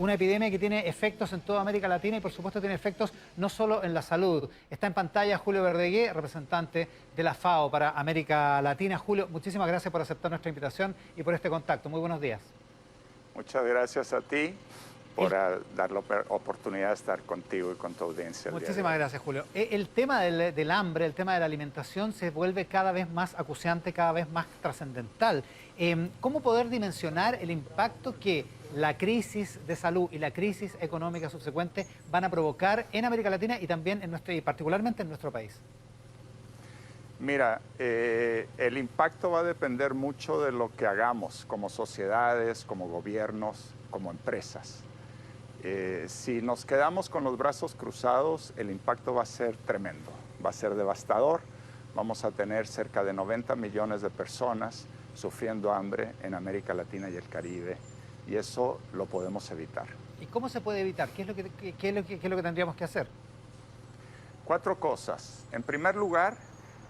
una epidemia que tiene efectos en toda América Latina y por supuesto tiene efectos no solo en la salud. Está en pantalla Julio Verdegué, representante de la FAO para América Latina. Julio, muchísimas gracias por aceptar nuestra invitación y por este contacto. Muy buenos días. Muchas gracias a ti por dar la oportunidad de estar contigo y con tu audiencia. Muchísimas gracias, Julio. El tema del hambre, el tema de la alimentación se vuelve cada vez más acuciante, cada vez más trascendental. ¿Cómo poder dimensionar el impacto que la crisis de salud y la crisis económica subsecuente van a provocar en América Latina y también y particularmente en nuestro país? Mira, el impacto va a depender mucho de lo que hagamos como sociedades, como gobiernos, como empresas. Si nos quedamos con los brazos cruzados, el impacto va a ser tremendo, va a ser devastador. Vamos a tener cerca de 90 millones de personas sufriendo hambre en América Latina y el Caribe, y eso lo podemos evitar. ¿Y cómo se puede evitar? ¿Qué es lo que tendríamos que hacer? 4 cosas. En primer lugar,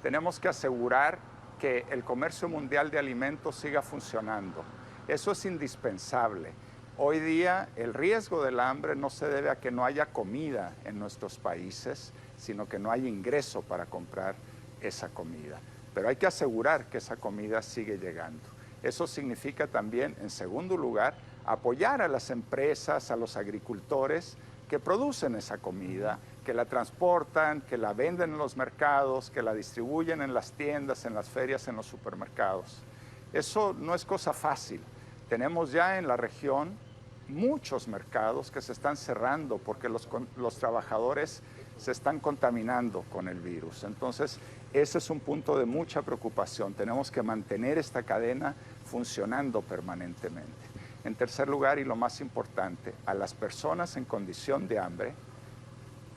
tenemos que asegurar que el comercio mundial de alimentos siga funcionando. Eso es indispensable. Hoy día el riesgo del hambre no se debe a que no haya comida en nuestros países, sino que no hay ingreso para comprar esa comida. Pero hay que asegurar que esa comida sigue llegando. Eso significa también, en segundo lugar, apoyar a las empresas, a los agricultores que producen esa comida, que la transportan, que la venden en los mercados, que la distribuyen en las tiendas, en las ferias, en los supermercados. Eso no es cosa fácil. Tenemos ya en la región muchos mercados que se están cerrando porque los trabajadores se están contaminando con el virus. Entonces, ese es un punto de mucha preocupación. Tenemos que mantener esta cadena funcionando permanentemente. En tercer lugar, y lo más importante, a las personas en condición de hambre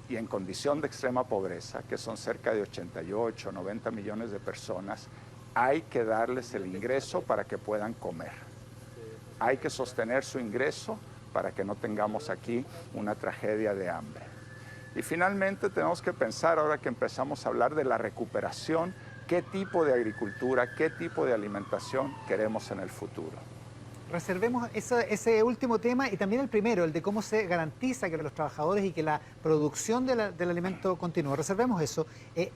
y en condición de extrema pobreza, que son cerca de 88, 90 millones de personas, hay que darles el ingreso para que puedan comer. Hay que sostener su ingreso para que no tengamos aquí una tragedia de hambre. Y finalmente tenemos que pensar, ahora que empezamos a hablar de la recuperación, qué tipo de agricultura, qué tipo de alimentación queremos en el futuro. Reservemos ese último tema y también el primero, el de cómo se garantiza que los trabajadores y que la producción del alimento continúe. Reservemos eso.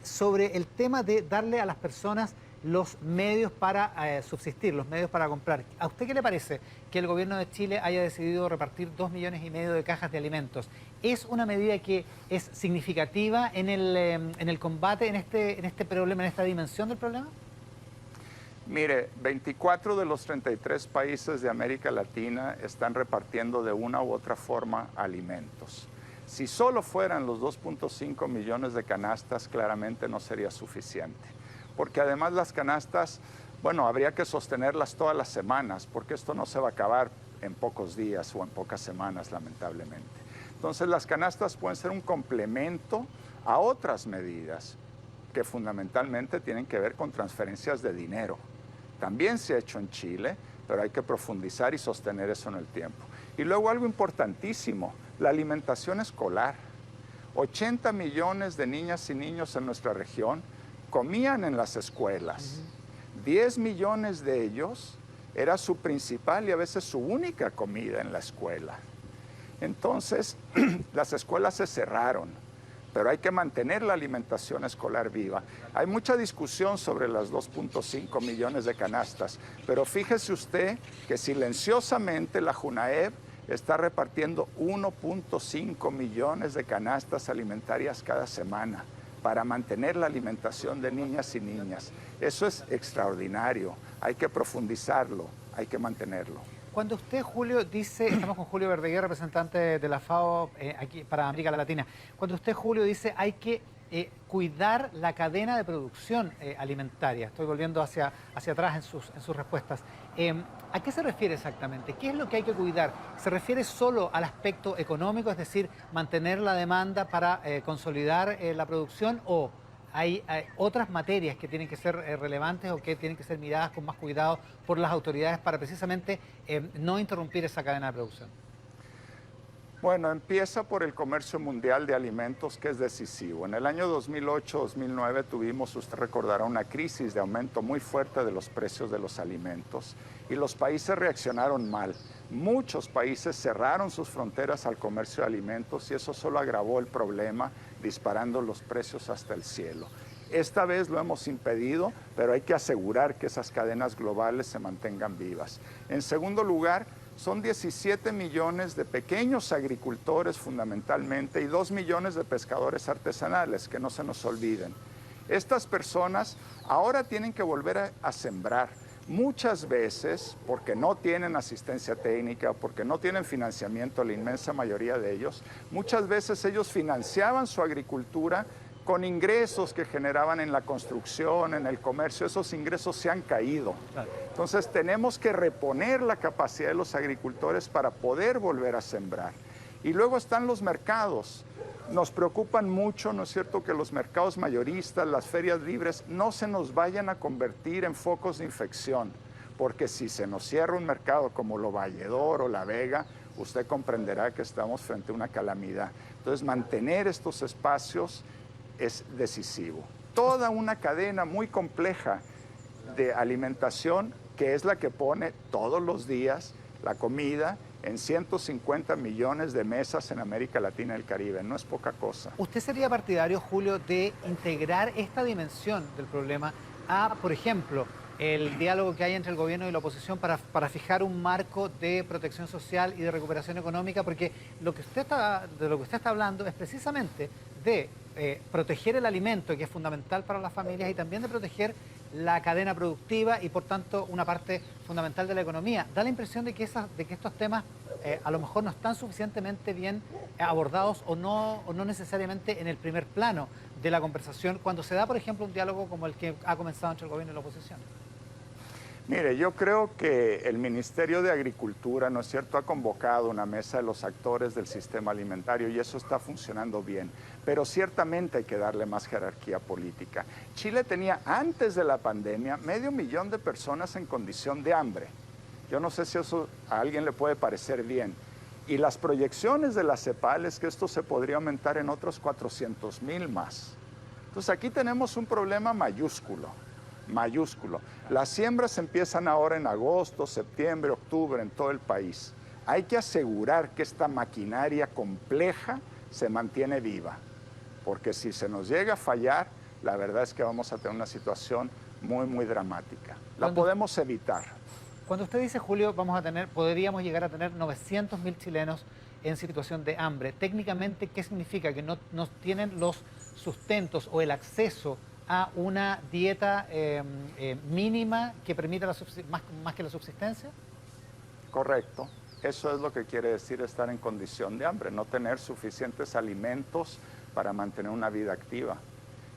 Sobre el tema de darle a las personas los medios para subsistir, los medios para comprar. ¿A usted qué le parece que el gobierno de Chile haya decidido repartir 2,5 millones de cajas de alimentos? ¿Es una medida que es significativa en el combate, en este problema, en esta dimensión del problema? Mire, 24 de los 33 países de América Latina están repartiendo de una u otra forma alimentos. Si solo fueran los 2,5 millones de canastas, claramente no sería suficiente. Porque además las canastas, bueno, habría que sostenerlas todas las semanas, porque esto no se va a acabar en pocos días o en pocas semanas, lamentablemente. Entonces las canastas pueden ser un complemento a otras medidas que fundamentalmente tienen que ver con transferencias de dinero. También se ha hecho en Chile, pero hay que profundizar y sostener eso en el tiempo. Y luego algo importantísimo, la alimentación escolar. 80 millones de niñas y niños en nuestra región comían en las escuelas. 10 millones de ellos era su principal y a veces su única comida en la escuela. Entonces, las escuelas se cerraron, pero hay que mantener la alimentación escolar viva. Hay mucha discusión sobre las 2,5 millones de canastas, pero fíjese usted que silenciosamente la JUNAEB está repartiendo 1,5 millones de canastas alimentarias cada semana para mantener la alimentación de niñas y niñas. Eso es extraordinario, hay que profundizarlo, hay que mantenerlo. Cuando usted, Julio, dice, estamos con Julio Verdegué, representante de la FAO aquí para América Latina, cuando usted, Julio, dice hay que cuidar la cadena de producción alimentaria, estoy volviendo hacia atrás en sus respuestas, ¿a qué se refiere exactamente? ¿Qué es lo que hay que cuidar? ¿Se refiere solo al aspecto económico, es decir, mantener la demanda para consolidar la producción, o hay otras materias que tienen que ser relevantes o que tienen que ser miradas con más cuidado por las autoridades para precisamente no interrumpir esa cadena de producción? Bueno, empieza por el comercio mundial de alimentos, que es decisivo. En el año 2008-2009 tuvimos, usted recordará, una crisis de aumento muy fuerte de los precios de los alimentos, y los países reaccionaron mal. Muchos países cerraron sus fronteras al comercio de alimentos y eso solo agravó el problema, disparando los precios hasta el cielo. Esta vez lo hemos impedido, pero hay que asegurar que esas cadenas globales se mantengan vivas. En segundo lugar, son 17 millones de pequeños agricultores fundamentalmente y 2 millones de pescadores artesanales, que no se nos olviden. Estas personas ahora tienen que volver a sembrar. Muchas veces, porque no tienen asistencia técnica, porque no tienen financiamiento, la inmensa mayoría de ellos, muchas veces ellos financiaban su agricultura con ingresos que generaban en la construcción, en el comercio. Esos ingresos se han caído. Entonces tenemos que reponer la capacidad de los agricultores para poder volver a sembrar. Y luego están los mercados. Nos preocupan mucho, ¿no es cierto?, que los mercados mayoristas, las ferias libres, no se nos vayan a convertir en focos de infección, porque si se nos cierra un mercado como Lo Valledor o La Vega, usted comprenderá que estamos frente a una calamidad. Entonces, mantener estos espacios es decisivo. Toda una cadena muy compleja de alimentación, que es la que pone todos los días la comida en 150 millones de mesas en América Latina y el Caribe. No es poca cosa. ¿Usted sería partidario, Julio, de integrar esta dimensión del problema a, por ejemplo, el diálogo que hay entre el gobierno y la oposición para fijar un marco de protección social y de recuperación económica? Porque de lo que usted está hablando es precisamente de proteger el alimento, que es fundamental para las familias, y también de proteger la cadena productiva y, por tanto, una parte fundamental de la economía. Da la impresión de que estos temas a lo mejor no están suficientemente bien abordados o no necesariamente en el primer plano de la conversación cuando se da, por ejemplo, un diálogo como el que ha comenzado entre el gobierno y la oposición. Mire, yo creo que el Ministerio de Agricultura, ¿no es cierto?, ha convocado una mesa de los actores del sistema alimentario y eso está funcionando bien, pero ciertamente hay que darle más jerarquía política. Chile tenía, antes de la pandemia, 500.000 de personas en condición de hambre. Yo no sé si eso a alguien le puede parecer bien. Y las proyecciones de la CEPAL es que esto se podría aumentar en otros 400.000 más. Entonces aquí tenemos un problema mayúsculo. Las siembras empiezan ahora en agosto, septiembre, octubre en todo el país. Hay que asegurar que esta maquinaria compleja se mantiene viva, porque si se nos llega a fallar, la verdad es que vamos a tener una situación muy, muy dramática. La podemos evitar. Cuando usted dice, Julio, podríamos llegar a tener 900.000 chilenos en situación de hambre, técnicamente, ¿qué significa? ¿Que no tienen los sustentos o el acceso a una dieta mínima que permita más que la subsistencia? Correcto. Eso es lo que quiere decir estar en condición de hambre, no tener suficientes alimentos para mantener una vida activa.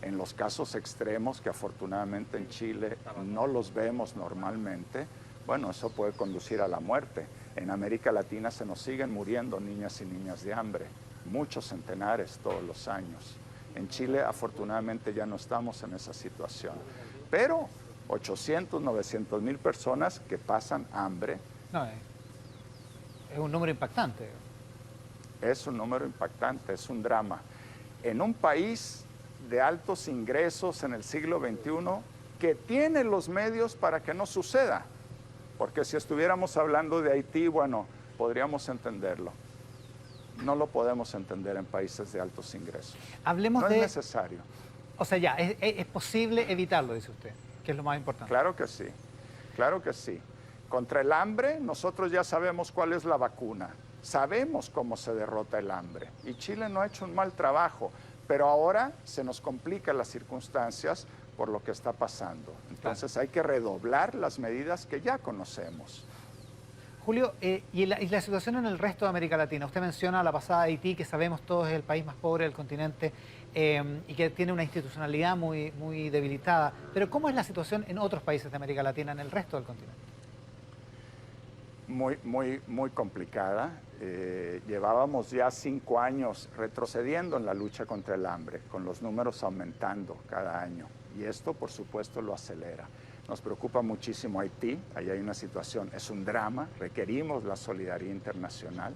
En los casos extremos, que afortunadamente en Chile no los vemos normalmente, bueno, eso puede conducir a la muerte. En América Latina se nos siguen muriendo niñas y niñas de hambre, muchos centenares todos los años. En Chile, afortunadamente, ya no estamos en esa situación. Pero 800, 900.000 personas que pasan hambre. No, es un número impactante. Es un número impactante, es un drama. En un país de altos ingresos en el siglo XXI que tiene los medios para que no suceda. Porque si estuviéramos hablando de Haití, bueno, podríamos entenderlo. No lo podemos entender en países de altos ingresos. No es necesario. O sea, ya, es posible evitarlo, dice usted, que es lo más importante. Claro que sí, claro que sí. Contra el hambre, nosotros ya sabemos cuál es la vacuna. Sabemos cómo se derrota el hambre. Y Chile no ha hecho un mal trabajo, pero ahora se nos complican las circunstancias por lo que está pasando. Entonces hay que redoblar las medidas que ya conocemos. Julio, y la situación en el resto de América Latina. Usted menciona la pasada Haití, que sabemos todos es el país más pobre del continente y que tiene una institucionalidad muy, muy debilitada. Pero ¿cómo es la situación en otros países de América Latina, en el resto del continente? Muy complicada. Llevábamos ya 5 años retrocediendo en la lucha contra el hambre, con los números aumentando cada año. Y esto, por supuesto, lo acelera. Nos preocupa muchísimo Haití, ahí hay una situación, es un drama, requerimos la solidaridad internacional.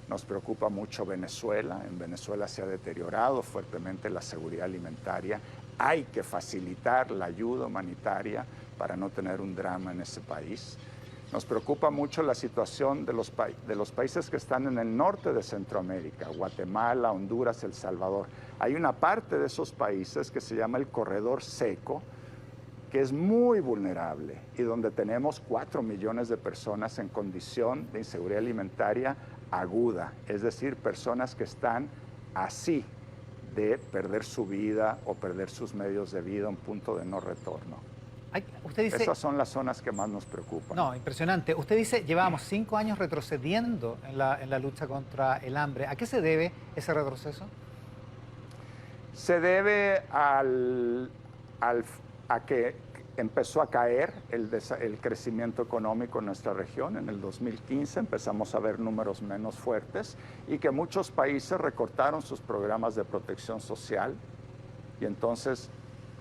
Nos preocupa mucho Venezuela, en Venezuela se ha deteriorado fuertemente la seguridad alimentaria. Hay que facilitar la ayuda humanitaria para no tener un drama en ese país. Nos preocupa mucho la situación de los países que están en el norte de Centroamérica, Guatemala, Honduras, El Salvador. Hay una parte de esos países que se llama el corredor seco, que es muy vulnerable y donde tenemos 4 millones de personas en condición de inseguridad alimentaria aguda, es decir, personas que están así de perder su vida o perder sus medios de vida a un punto de no retorno. Usted dice, esas son las zonas que más nos preocupan. No, impresionante. Usted dice, llevábamos 5 años retrocediendo en la lucha contra el hambre. ¿A qué se debe ese retroceso? Se debe a que empezó a caer el crecimiento económico en nuestra región. En el 2015 empezamos a ver números menos fuertes y que muchos países recortaron sus programas de protección social y entonces,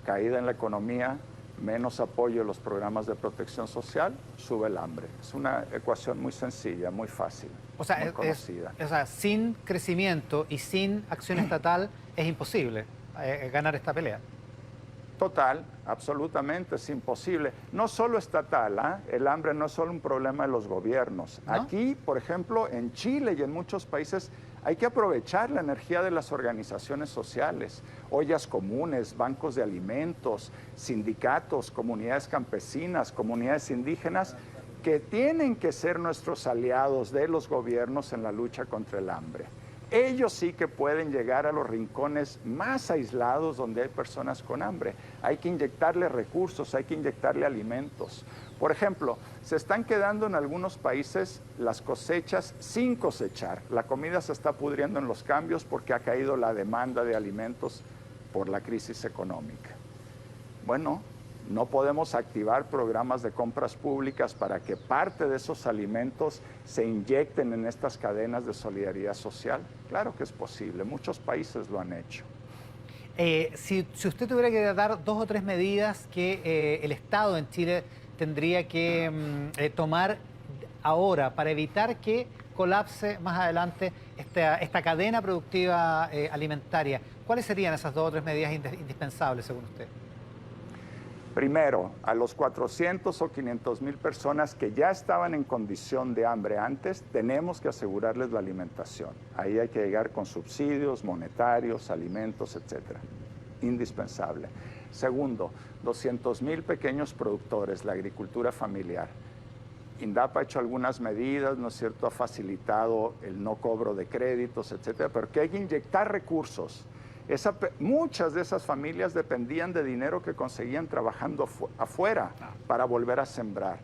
caída en la economía, menos apoyo a los programas de protección social, sube el hambre. Es una ecuación muy sencilla, muy fácil, muy conocida. O sea, sin crecimiento y sin acción estatal es imposible ganar esta pelea. Total, absolutamente, es imposible. No solo estatal, el hambre no es solo un problema de los gobiernos. ¿No? Aquí, por ejemplo, en Chile y en muchos países hay que aprovechar la energía de las organizaciones sociales, ollas comunes, bancos de alimentos, sindicatos, comunidades campesinas, comunidades indígenas, que tienen que ser nuestros aliados de los gobiernos en la lucha contra el hambre. Ellos sí que pueden llegar a los rincones más aislados donde hay personas con hambre. Hay que inyectarle recursos, hay que inyectarle alimentos. Por ejemplo, se están quedando en algunos países las cosechas sin cosechar. La comida se está pudriendo en los cambios porque ha caído la demanda de alimentos por la crisis económica. Bueno, no podemos activar programas de compras públicas para que parte de esos alimentos se inyecten en estas cadenas de solidaridad social. Claro que es posible, muchos países lo han hecho. Si usted tuviera que dar 2 o 3 medidas que el Estado en Chile tendría que tomar ahora para evitar que colapse más adelante esta cadena productiva alimentaria, ¿cuáles serían esas 2 o 3 medidas indispensables según usted? Primero, a los 400 o 500 mil personas que ya estaban en condición de hambre antes, tenemos que asegurarles la alimentación. Ahí hay que llegar con subsidios monetarios, alimentos, etcétera. Indispensable. Segundo, 200 mil pequeños productores, la agricultura familiar. INDAP ha hecho algunas medidas, ¿no es cierto?, ha facilitado el no cobro de créditos, etcétera, pero que hay que inyectar recursos. Muchas de esas familias dependían de dinero que conseguían trabajando afuera para volver a sembrar.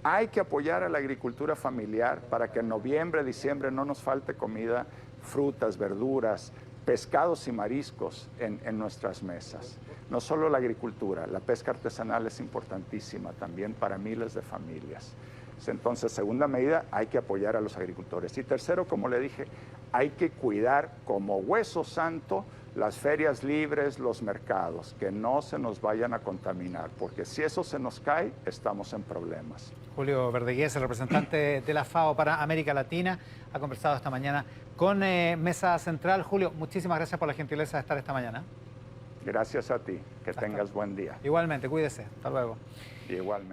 Hay que apoyar a la agricultura familiar para que en noviembre, diciembre no nos falte comida, frutas, verduras, pescados y mariscos en nuestras mesas. No solo la agricultura, la pesca artesanal es importantísima también para miles de familias. Entonces, segunda medida, hay que apoyar a los agricultores. Y tercero, como le dije, hay que cuidar como hueso santo las ferias libres, los mercados, que no se nos vayan a contaminar, porque si eso se nos cae, estamos en problemas. Julio Verdegués, el representante de la FAO para América Latina, ha conversado esta mañana con Mesa Central. Julio, muchísimas gracias por la gentileza de estar esta mañana. Gracias a ti, que tengas buen día. Igualmente, cuídese. Hasta luego. Igualmente.